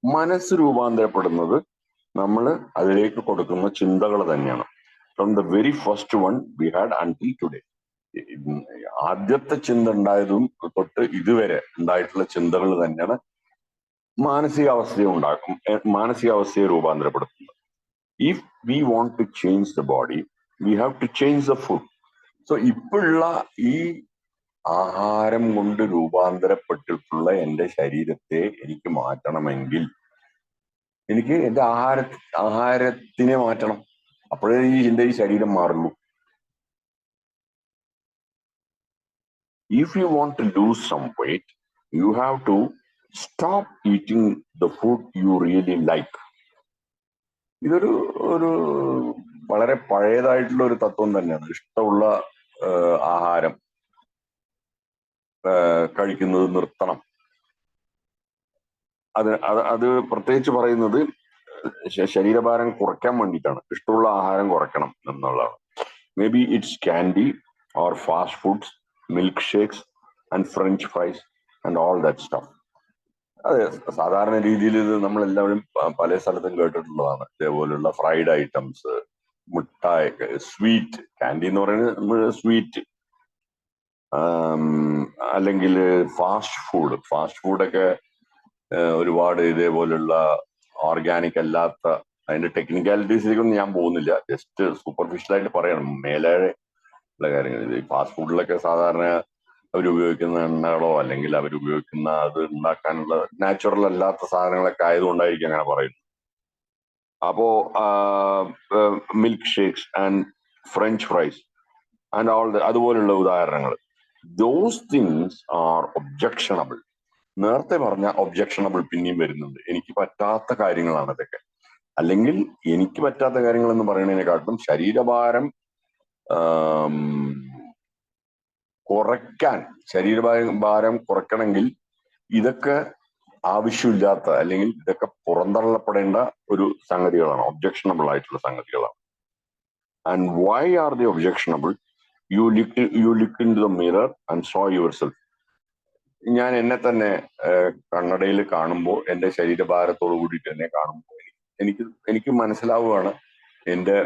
മനസ്സ് രൂപാന്തരപ്പെടുന്നത് നമ്മൾ അതിലേക്ക് കൊടുക്കുന്ന ചിന്തകൾ തന്നെയാണ്. From the very first one we had until today. ആദ്യത്തെ ചിന്ത ഉണ്ടായതും തൊട്ട് ഇതുവരെ ഉണ്ടായിട്ടുള്ള ചിന്തകൾ തന്നെയാണ് മാനസികാവസ്ഥയെ രൂപാന്തരപ്പെടുത്തുന്നത്. If we want to change the body we have to change the food. So ഇപ്പോഴുള്ള ഈ ആഹാരം കൊണ്ട് രൂപാന്തരപ്പെട്ടിട്ടുള്ള എന്റെ ശരീരത്തെ എനിക്ക് മാറ്റണമെങ്കിൽ എനിക്ക് എന്റെ ആഹാരത്തിനെ മാറ്റണം. അപ്പോഴേ എന്റെ ഈ ശരീരം മാറുള്ളൂ. If you want to lose some weight you have to stop eating the food you really like. ഇതൊരു വളരെ പഴയതായിട്ടുള്ള ഒരു തത്വം തന്നെയാണ്. ഇഷ്ടമുള്ള ആഹാരം കഴിക്കുന്നത് നിർത്തണം. അത് പ്രത്യേകിച്ച് പറയുന്നത് ശരീരഭാരം കുറയ്ക്കാൻ വേണ്ടിയിട്ടാണ്. ഇഷ്ടമുള്ള ആഹാരം കുറയ്ക്കണം എന്നുള്ളതാണ്. May be it's candy or fast foods, milk shakes and French fries and all that stuff. അതെ, സാധാരണ രീതിയിൽ ഇത് നമ്മളെല്ലാവരും പല സ്ഥലത്തും കേട്ടിട്ടുള്ളതാണ്. ഇതേപോലുള്ള ഫ്രൈഡ് ഐറ്റംസ്, മിഠായി, സ്വീറ്റ്, ക്യാൻഡി എന്ന് പറയുന്നത് സ്വീറ്റ്, അല്ലെങ്കിൽ ഫാസ്റ്റ് ഫുഡൊക്കെ ഒരുപാട് ഇതേപോലുള്ള ഓർഗാനിക് അല്ലാത്ത, അതിന്റെ ടെക്നിക്കാലിറ്റീസിലേക്കൊന്നും ഞാൻ പോകുന്നില്ല. ജസ്റ്റ് സൂപ്പർഫിഷ്യലായിട്ട് പറയണം മേലെ ഉള്ള കാര്യങ്ങൾ. ഈ ഫാസ്റ്റ് ഫുഡിലൊക്കെ സാധാരണ അവരുപയോഗിക്കുന്ന എണ്ണകളോ അല്ലെങ്കിൽ അവരുപയോഗിക്കുന്ന അത് ഉണ്ടാക്കാനുള്ള നാച്ചുറൽ അല്ലാത്ത സാധനങ്ങളൊക്കെ ആയതുകൊണ്ടായിരിക്കും അങ്ങനെ പറയുന്നത്. അപ്പോ milk shakes and French fries and all അതുപോലുള്ള ഉദാഹരണങ്ങൾ, ദോസ് തിങ്സ് ആർ ഒബ്ജക്ഷണബിൾ. നേരത്തെ പറഞ്ഞ ഒബ്ജക്ഷണബിൾ പിന്നെയും വരുന്നുണ്ട്. എനിക്ക് പറ്റാത്ത കാര്യങ്ങളാണ് ഇതൊക്കെ. അല്ലെങ്കിൽ എനിക്ക് പറ്റാത്ത കാര്യങ്ങൾ എന്ന് പറയുന്നതിനെക്കാട്ടും ശരീരഭാരം കുറയ്ക്കാൻ, ശരീരഭാരം കുറയ്ക്കണമെങ്കിൽ ഇതൊക്കെ ആവശ്യമില്ലാത്ത അല്ലെങ്കിൽ ഇതൊക്കെ പുറന്തള്ളപ്പെടേണ്ട ഒരു സംഗതികളാണ്, ഒബ്ജക്ഷണബിൾ ആയിട്ടുള്ള സംഗതികളാണ്. And why are the objectionable? You look into the mirror and saw yourself. ഞാൻ എന്നെ തന്നെ കണ്ണടയിൽ കാണുമ്പോൾ, എന്റെ ശരീരഭാരത്തോടു കൂടിയിട്ട് എന്നെ കാണുമ്പോൾ എനിക്ക് മനസ്സിലാവുകയാണ് എന്റെ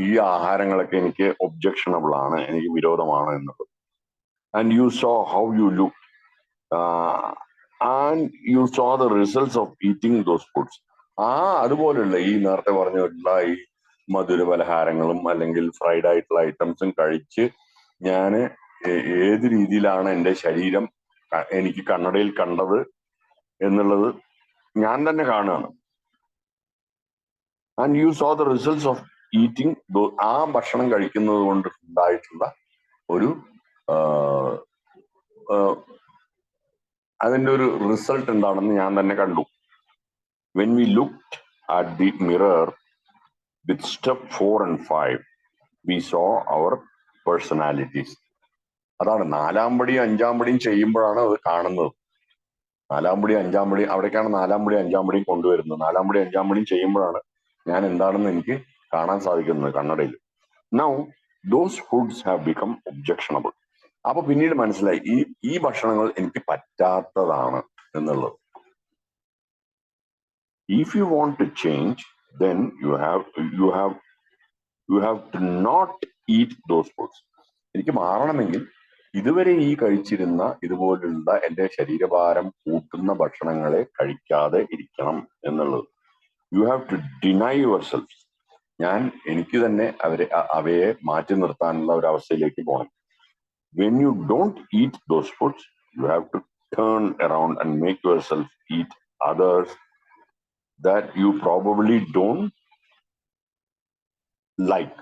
ഈ ആഹാരങ്ങളൊക്കെ എനിക്ക് ഒബ്ജക്ഷണബിൾ ആണ്, എനിക്ക് വിരോധമാണ് എന്നുള്ളത്. And you so how you look and you so the results of eating those foods. അതുപോലുള്ള ഈ നേരത്തെ പറഞ്ഞിട്ടുള്ള ഈ മധുര പലഹാരങ്ങളും അല്ലെങ്കിൽ ഫ്രൈഡ് ആയിട്ടുള്ള ഐറ്റംസും കഴിച്ച് ഞാൻ ഏത് രീതിയിലാണ് എൻ്റെ ശരീരം എനിക്ക് കണ്ണടയിൽ കണ്ടത് എന്നുള്ളത് ഞാൻ തന്നെ കാണുകയാണ്. And you so the results of eating, ആ ഭക്ഷണം കഴിക്കുന്നത് കൊണ്ട് ഉണ്ടായിട്ടുള്ള ഒരു അതിൻ്റെ ഒരു റിസൾട്ട് എന്താണെന്ന് ഞാൻ തന്നെ കണ്ടു. When we looked at the mirror with step 4 and 5 we saw our personalities. അതാണ് 4ാം പടിയും 5ാം പടിയും ചെയ്യുമ്പോഴാണ് അത് കാണുന്നത്. 4ാം പടി 5ാം പടി, അവിടേക്കാണ് 4ാം പടി 5ാം പടിയും കൊണ്ടുവരുന്നത്. 4ാം പടി 5ാം പടിയും ചെയ്യുമ്പോഴാണ് ഞാൻ എന്താണെന്ന് എനിക്ക് കാണാൻ സാധിക്കുന്നത് കണ്ണടയിൽ. Now those foods have become objectionable. അപ്പൊ പിന്നീട് മനസ്സിലായി ഈ ഭക്ഷണങ്ങൾ എനിക്ക് പറ്റാത്തതാണ് എന്നുള്ളത്. If you want to change, then you have to not eat those foods. എനിക്ക് മാറണമെങ്കിൽ ഇതുവരെ ഈ കഴിച്ചിരുന്ന ഇതുപോലുള്ള എൻ്റെ ശരീരഭാരം കൂട്ടുന്ന ഭക്ഷണങ്ങളെ കഴിക്കാതെ ഇരിക്കണം എന്നുള്ളത്. You have to deny yourself. എനിക്ക് തന്നെ അവയെ മാറ്റി നിർത്താനുള്ള ഒരു അവസ്ഥയിലേക്ക് പോകണം. When you don't eat those foods, you have to turn around and make yourself eat others that you probably don't like.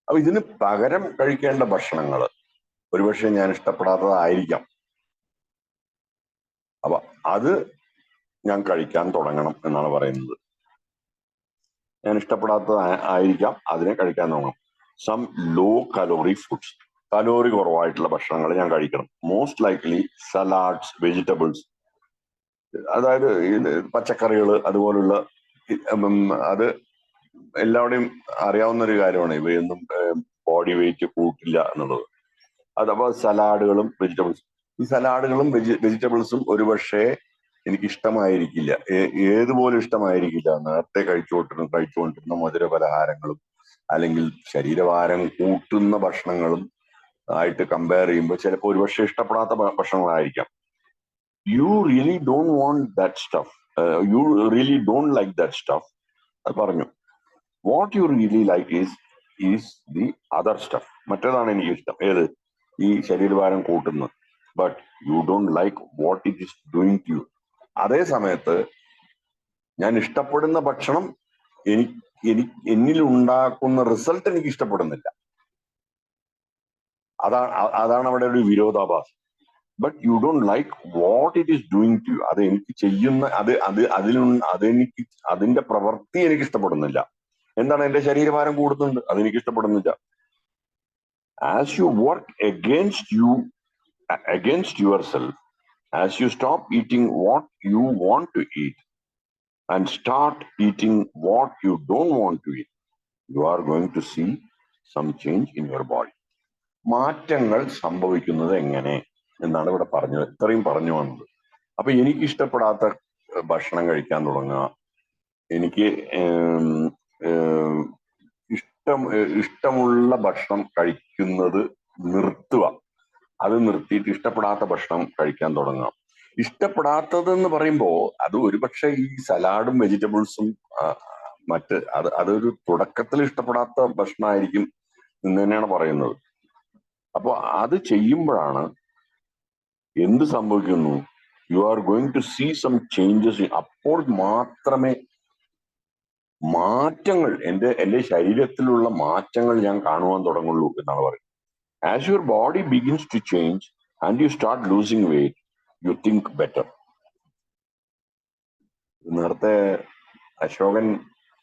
അപ്പൊ ഇതിന് പകരം കഴിക്കേണ്ട ഭക്ഷണങ്ങൾ ഒരുപക്ഷെ ഞാൻ ഇഷ്ടപ്പെടാത്തതായിരിക്കാം. അപ്പൊ അത് ഞാൻ കഴിക്കാൻ തുടങ്ങണം എന്നാണ് പറയുന്നത്. ഞാൻ ഇഷ്ടപ്പെടാത്തതായിരിക്കാം, അതിനെ കഴിക്കാൻ തുടങ്ങണം. Some low calorie foods, calorie കുറവായിട്ടുള്ള ഭക്ഷണങ്ങൾ ഞാൻ കഴിക്കണം. മോസ്റ്റ് ലൈക്ലി സലാഡ്സ്, വെജിറ്റബിൾസ്, അതായത് പച്ചക്കറികൾ, അതുപോലുള്ള അത് എല്ലാവരുടെയും അറിയാവുന്ന ഒരു കാര്യമാണ്. ഇവയൊന്നും ബോഡി വെയിറ്റ് കൂട്ടില്ല എന്നുള്ളത്. അതപ്പോ സലാഡുകളും വെജിറ്റബിൾസും, ഈ സലാഡുകളും വെജിറ്റബിൾസും ഒരുപക്ഷെ എനിക്ക് ഇഷ്ടമായിരിക്കില്ല, ഏതുപോലും ഇഷ്ടമായിരിക്കില്ല. നേരത്തെ കഴിച്ചുകൊണ്ടിരുന്ന മധുര പലഹാരങ്ങളും അല്ലെങ്കിൽ ശരീരഭാരം കൂട്ടുന്ന ഭക്ഷണങ്ങളും ആയിട്ട് കമ്പയർ ചെയ്യുമ്പോൾ ചിലപ്പോൾ ഒരുപക്ഷെ ഇഷ്ടപ്പെടാത്ത ഭക്ഷണങ്ങളായിരിക്കാം. You really don't want that stuff, you really don't like that stuff. അത് പറഞ്ഞു. What you really like is the other stuff. മറ്റേതാണ് എനിക്ക് ഇഷ്ടം, ഏത്? ഈ ശരീരഭാരം കൂട്ടുന്നത്. But you don't like what it is doing to you. അതേ സമയത്ത് ഞാൻ ഇഷ്ടപ്പെടുന്ന ഭക്ഷണം എന്നിൽ ഉണ്ടാക്കുന്ന റിസൾട്ട് എനിക്ക് ഇഷ്ടപ്പെടുന്നില്ല. അതാണ് അവിടെ ഒരു വിരോധാഭാസം. But you don't like what it is doing to you. അത് എനിക്ക് ചെയ്യുന്ന അതെനിക്ക് അതിന്റെ പ്രവൃത്തി എനിക്ക് ഇഷ്ടപ്പെടുന്നില്ല. എന്താണ്? എന്റെ ശരീരഭാരം കൂടുന്നുണ്ട്, അതെനിക്ക് ഇഷ്ടപ്പെടുന്നില്ല. As you work against yourself, as you stop eating what you want to eat and start eating what you don't want to eat, you are going to see some change in your body. മാറ്റങ്ങൾ സംഭവിക്കുന്നത് എങ്ങനെ എന്നാണ് ഇവിടെ പറഞ്ഞത്, ഇത്രയും പറഞ്ഞു വന്നത്. അപ്പൊ എനിക്ക് ഇഷ്ടപ്പെടാത്ത ഭക്ഷണം കഴിക്കാൻ തുടങ്ങുക, എനിക്ക് ഇഷ്ടമുള്ള ഭക്ഷണം കഴിക്കുന്നത് നിർത്തുക, അത് നിർത്തിയിട്ട് ഇഷ്ടപ്പെടാത്ത ഭക്ഷണം കഴിക്കാൻ തുടങ്ങുക. ഇഷ്ടപ്പെടാത്തതെന്ന് പറയുമ്പോൾ അത് ഒരുപക്ഷെ ഈ സലാഡും വെജിറ്റബിൾസും അതൊരു തുടക്കത്തിൽ ഇഷ്ടപ്പെടാത്ത ഭക്ഷണമായിരിക്കും എന്ന് തന്നെയാണ് പറയുന്നത്. അപ്പൊ അത് ചെയ്യുമ്പോഴാണ് എന്ത് സംഭവിക്കുന്നു? You are going to see some changes. അപ്പോൾ മാത്രമേ മാറ്റങ്ങൾ, എന്റെ ശരീരത്തിലുള്ള മാറ്റങ്ങൾ ഞാൻ കാണുവാൻ തുടങ്ങുള്ളൂ എന്നാണ് പറയുന്നത്. As your body begins to change and you start losing weight, you think better. നേരത്തെ അശോകൻ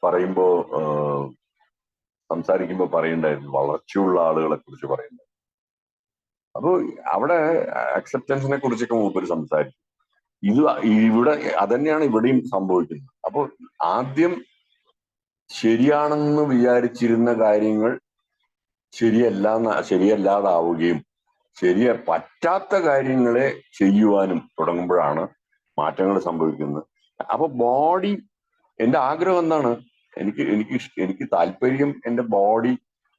പറയുമ്പോ സംസാരിക്കുമ്പോൾ പറയുണ്ടായിരുന്നു വളർച്ചയുള്ള ആളുകളെ കുറിച്ച് പറയുന്നത്. അപ്പൊ അവിടെ അക്സെപ്റ്റൻസിനെ കുറിച്ചൊക്കെ മൂപ്പര് സംസാരിച്ചു. ഇവിടെ അതന്നെയാണ് ഇവിടെയും സംഭവിക്കുന്നത്. അപ്പൊ ആദ്യം ശരിയാണെന്ന് വിചാരിച്ചിരുന്ന കാര്യങ്ങൾ ശരിയല്ലാതാവുകയും പറ്റാത്ത കാര്യങ്ങളെ ചെയ്യുവാനും തുടങ്ങുമ്പോഴാണ് മാറ്റങ്ങൾ സംഭവിക്കുന്നത്. അപ്പൊ ബോഡി, എന്റെ ആഗ്രഹം എന്താണ്, എനിക്ക് താല്പര്യം എന്റെ ബോഡി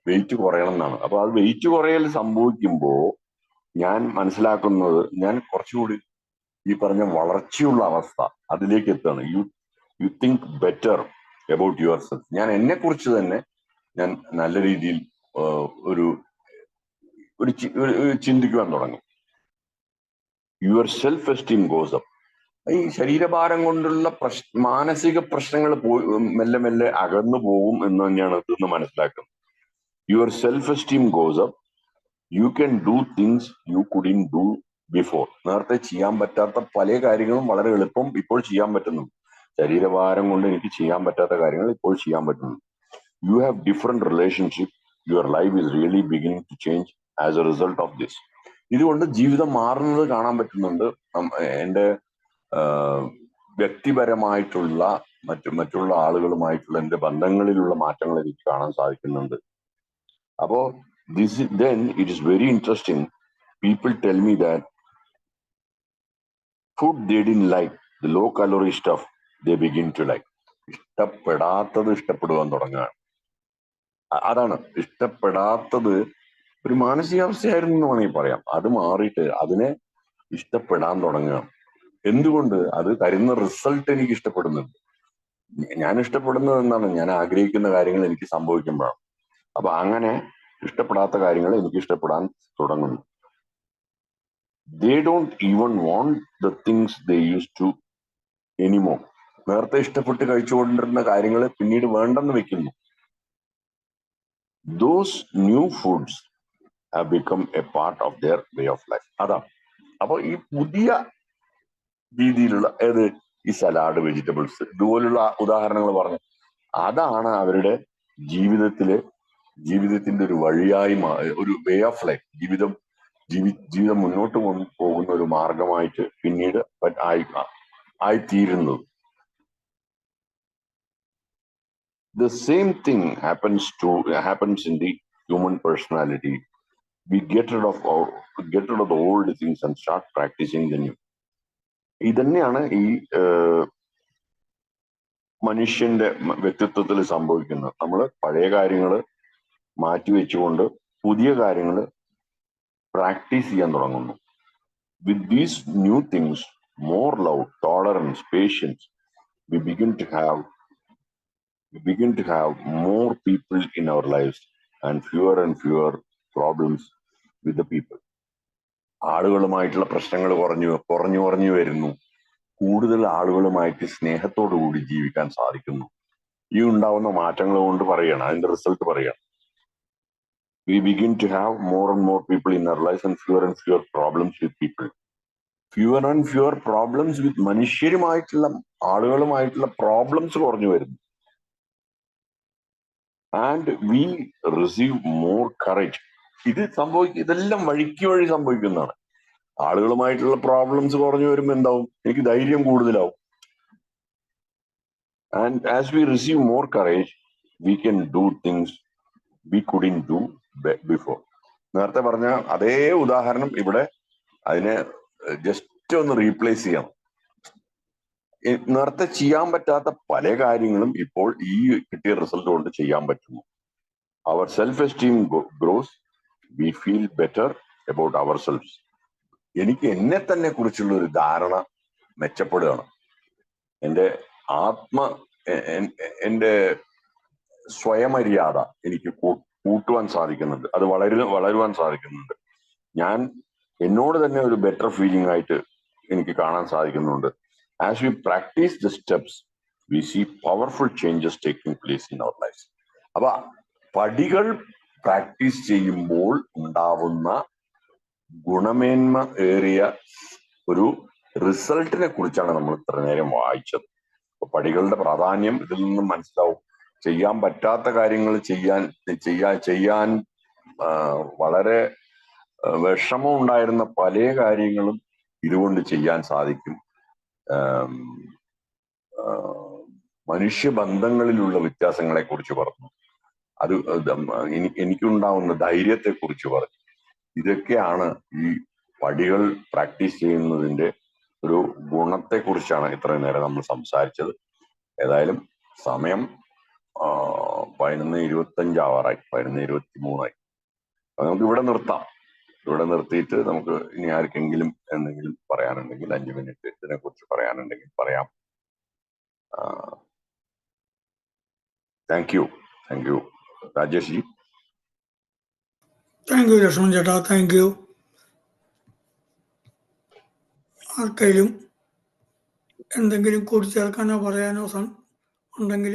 വെയിറ്റ് കുറയണം എന്നാണ്. അപ്പൊ അത് വെയിറ്റ് കുറയൽ സംഭവിക്കുമ്പോ ഞാൻ മനസ്സിലാക്കുന്നത്, ഞാൻ കുറച്ചുകൂടി ഈ പറഞ്ഞ വളർച്ചയുള്ള അവസ്ഥ അതിലേക്ക് എത്താണ്. You think better about yourself. ഞാൻ എന്നെ കുറിച്ച് തന്നെ ഞാൻ നല്ല രീതിയിൽ ഒരു ചിന്തിക്കുവാൻ തുടങ്ങും. Your self esteem goes up. ഈ ശരീരഭാരം കൊണ്ടുള്ള മാനസിക പ്രശ്നങ്ങൾ മെല്ലെ മെല്ലെ അകന്നു പോകും എന്ന് തന്നെയാണ് ഇതെന്ന് മനസ്സിലാക്കുന്നത്. Your self esteem goes up. You can do things you കുഡിൻ do before. നേരത്തെ ചെയ്യാൻ പറ്റാത്ത പല കാര്യങ്ങളും വളരെ എളുപ്പം ഇപ്പോൾ ചെയ്യാൻ പറ്റുന്നു. ശരീരഭാരം കൊണ്ട് എനിക്ക് ചെയ്യാൻ പറ്റാത്ത കാര്യങ്ങൾ ഇപ്പോൾ ചെയ്യാൻ പറ്റുന്നു. You have different relationship. Your life is really beginning to change as a result of this. ഇതുകൊണ്ട് ജീവിതം മാറുന്നത് കാണാൻ പറ്റുന്നുണ്ട്. എന്റെ വ്യക്തിപരമായിട്ടുള്ള മറ്റുള്ള ആളുകളുമായിട്ടുള്ള എന്റെ ബന്ധങ്ങളിലുള്ള മാറ്റങ്ങൾ എനിക്ക് കാണാൻ സാധിക്കുന്നുണ്ട്. അപ്പോ then it is very interesting. People tell me that food they didn't like, the low calorie stuff, they begin to like. ഇഷ്ടപ്പെടാത്തത് ഇഷ്ടപ്പെടുവാൻ തുടങ്ങുകയാണ്. അതാണ് ഇഷ്ടപ്പെടാത്തത്. ഒരു മാനസികാവസ്ഥയായിരുന്നു എന്ന് വേണമെങ്കിൽ പറയാം. അത് മാറിയിട്ട് അതിനെ ഇഷ്ടപ്പെടാൻ തുടങ്ങുകയാണ്. എന്തുകൊണ്ട്? അത് തരുന്ന റിസൾട്ട് എനിക്ക് ഇഷ്ടപ്പെടുന്നുണ്ട്. ഞാൻ ഇഷ്ടപ്പെടുന്നത് എന്താണ്? ഞാൻ ആഗ്രഹിക്കുന്ന കാര്യങ്ങൾ എനിക്ക് സംഭവിക്കുമ്പോഴാണ്. അപ്പൊ അങ്ങനെ ഇഷ്ടപ്പെടാത്ത കാര്യങ്ങൾ എനിക്ക് ഇഷ്ടപ്പെടാൻ തുടങ്ങുന്നു. They don't even want the things they used to anymore. നേരത്തെ ഇഷ്ടപ്പെട്ട് കഴിച്ചുകൊണ്ടിരുന്ന കാര്യങ്ങൾ പിന്നീട് വേണ്ടെന്ന് വെക്കുന്നു. Those new foods have become a part of their way of life. അതാ. അപ്പൊ ഈ പുതിയ രീതിയിലുള്ള ഈ സലാഡ്, വെജിറ്റബിൾസ്, ഇതുപോലുള്ള ഉദാഹരണങ്ങൾ പറഞ്ഞു, അതാണ് അവരുടെ ജീവിതത്തിന്റെ ഒരു വഴിയായി, ഒരു വേ ഓഫ് ലൈഫ്, ജീവിതം മുന്നോട്ട് പോകുന്ന ഒരു മാർഗമായിട്ട് പിന്നീട് ആയിത്തീരുന്നത്. The same thing happens in the human personality. We get rid of the old things and start practicing the new. ഇതന്നെയാണ് ഈ മനുഷ്യന്റെ വ്യക്തിത്വത്തിൽ സംഭവിക്കുന്നത്. നമ്മൾ പഴയ കാര്യങ്ങൾ മാറ്റിവെച്ചുകൊണ്ട് പുതിയ കാര്യങ്ങൾ പ്രാക്ടീസ് ചെയ്യാൻ തുടങ്ങുന്നു. With these new things, more love, tolerance, patience, we begin to have more people in our lives and fewer problems with the people. ആളുകളുമായിട്ടുള്ള പ്രശ്നങ്ങൾ കുറഞ്ഞു വരുന്നു. കൂടുതൽ ആളുകളുമായിട്ട് സ്നേഹത്തോടു കൂടി ജീവിക്കാൻ സാധിക്കുന്നു. ഈ ഉണ്ടാവുന്ന മാറ്റങ്ങൾ കൊണ്ട് പറയണം, അതിന്റെ റിസൾട്ട് പറയണം. We begin to have more and more people in our lives and fewer problems with people. Fewer problems with മനുഷ്യരുമായിട്ടുള്ള ആളുകളുമായിട്ടുള്ള പ്രോബ്ലംസ് കുറഞ്ഞു വരുന്നു. And we receive more courage. ഇതെല്ലാം വഴി സംഭവിക്കുന്നതാണ്. ആളുകളുമായിട്ടുള്ള പ്രോബ്ലംസ് കുറഞ്ഞു വരുമ്പോൾ എന്താവും? എനിക്ക് ധൈര്യം കൂടുതലാവും. And as we receive more courage, we can do things we couldn't do before. നേരത്തെ പറഞ്ഞ അതേ ഉദാഹരണം ഇവിടെ അതിനെ ജസ്റ്റ് ഒന്ന് റീപ്ലേസ് ചെയ്യണം. നേരത്തെ ചെയ്യാൻ പറ്റാത്ത പല കാര്യങ്ങളും ഇപ്പോൾ ഈ കിട്ടിയ റിസൾട്ട് കൊണ്ട് ചെയ്യാൻ പറ്റുന്നു. Our self esteem grows. We feel better about our self. എനിക്ക് എന്നെ തന്നെ കുറിച്ചുള്ള ഒരു ധാരണ മെച്ചപ്പെടുകയാണ്. എന്റെ സ്വയമര്യാദ എനിക്ക് കൂട്ടുവാൻ സാധിക്കുന്നുണ്ട്. അത് വളരുവാൻ സാധിക്കുന്നുണ്ട്. ഞാൻ എന്നോട് തന്നെ ഒരു ബെറ്റർ ഫീലിംഗ് ആയിട്ട് എനിക്ക് കാണാൻ സാധിക്കുന്നുണ്ട്. As we practice the steps, we see powerful changes taking place in our lives. അപ്പൊ പടികൾ പ്രാക്ടീസ് ചെയ്യുമ്പോൾ ഉണ്ടാവുന്ന ഗുണമേന്മ ഏറിയ ഒരു റിസൾട്ടിനെ കുറിച്ചാണ് നമ്മൾ ഇത്ര നേരം വായിച്ചത്. പടികളുടെ പ്രാധാന്യം ഇതിൽ നിന്നും മനസ്സിലാവും. ചെയ്യാൻ പറ്റാത്ത കാര്യങ്ങൾ ചെയ്യാൻ വളരെ വിഷമം ഉണ്ടായിരുന്ന പല കാര്യങ്ങളും ഇതുകൊണ്ട് ചെയ്യാൻ സാധിക്കും. മനുഷ്യബന്ധങ്ങളിലുള്ള വ്യത്യാസങ്ങളെ കുറിച്ച് പറഞ്ഞു. അത് എനിക്കുണ്ടാവുന്ന ധൈര്യത്തെ കുറിച്ച് പറഞ്ഞു. ഇതൊക്കെയാണ് ഈ പടികൾ പ്രാക്ടീസ് ചെയ്യുന്നതിന്റെ ഒരു ഗുണത്തെ കുറിച്ചാണ് ഇത്രയും നേരം നമ്മൾ സംസാരിച്ചത്. ഏതായാലും സമയം 11:25 ആവാറായി, 11:23 നമുക്ക് ഇവിടെ നിർത്താം. ഇവിടെ നിർത്തിയിട്ട് നമുക്ക് ഇനി ആർക്കെങ്കിലും എന്തെങ്കിലും പറയാനുണ്ടെങ്കിൽ 5 മിനിറ്റ് ഇതിനെ കുറിച്ച് പറയാനുണ്ടെങ്കിൽ പറയാം. Thank you Rajesh ji. Thank you Lakshman ചേട്ടാ, താങ്ക് യു. ആർക്കെങ്കിലും എന്തെങ്കിലും കൂട്ടിച്ചേർക്കാനോ പറയാനോ ഉണ്ടെങ്കിൽ